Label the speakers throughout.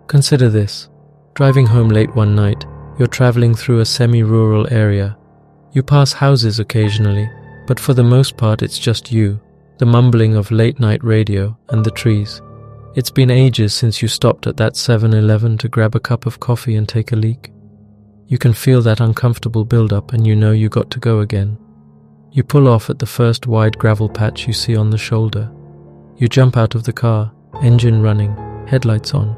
Speaker 1: Consider this. Driving home late one night, you're traveling through a semi-rural area. You pass houses occasionally, but for the most part it's just you, the mumbling of late-night radio, and the trees. It's been ages since you stopped at that 7-Eleven to grab a cup of coffee and take a leak. You can feel that uncomfortable build-up and you know you got to go again. You pull off at the first wide gravel patch you see on the shoulder. You jump out of the car, engine running, headlights on.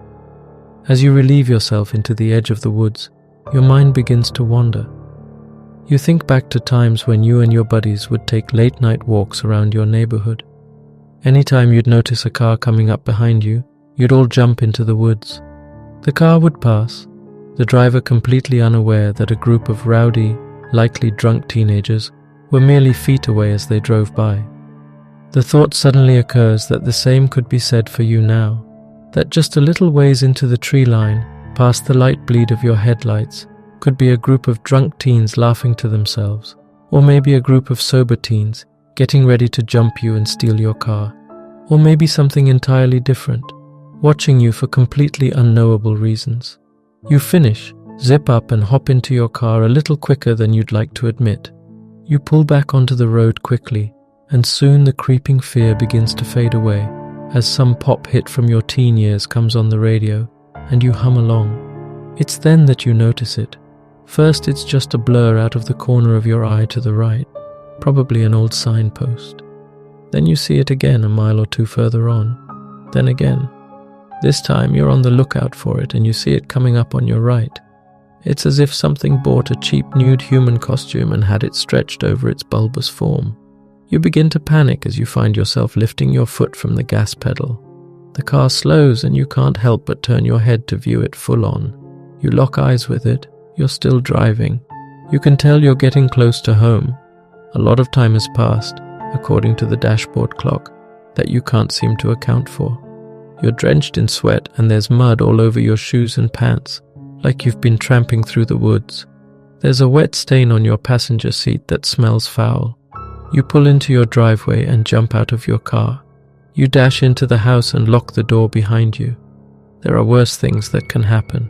Speaker 1: As you relieve yourself into the edge of the woods, your mind begins to wander. You think back to times when you and your buddies would take late-night walks around your neighborhood. Anytime you'd notice a car coming up behind you, you'd all jump into the woods. The car would pass, the driver completely unaware that a group of rowdy, likely drunk teenagers were merely feet away as they drove by. The thought suddenly occurs that the same could be said for you now, that just a little ways into the tree line, past the light bleed of your headlights, could be a group of drunk teens laughing to themselves, or maybe a group of sober teens getting ready to jump you and steal your car, or maybe something entirely different, watching you for completely unknowable reasons. You finish, zip up and hop into your car a little quicker than you'd like to admit. You pull back onto the road quickly, and soon the creeping fear begins to fade away as some pop hit from your teen years comes on the radio, and you hum along. It's then that you notice it. First, it's just a blur out of the corner of your eye to the right, probably an old signpost. Then you see it again a mile or two further on. Then again. This time you're on the lookout for it and you see it coming up on your right. It's as if something bought a cheap nude human costume and had it stretched over its bulbous form. You begin to panic as you find yourself lifting your foot from the gas pedal. The car slows and you can't help but turn your head to view it full on. You lock eyes with it. You're still driving. You can tell you're getting close to home. A lot of time has passed, according to the dashboard clock, that you can't seem to account for. You're drenched in sweat and there's mud all over your shoes and pants, like you've been tramping through the woods. There's a wet stain on your passenger seat that smells foul. You pull into your driveway and jump out of your car. You dash into the house and lock the door behind you. There are worse things that can happen.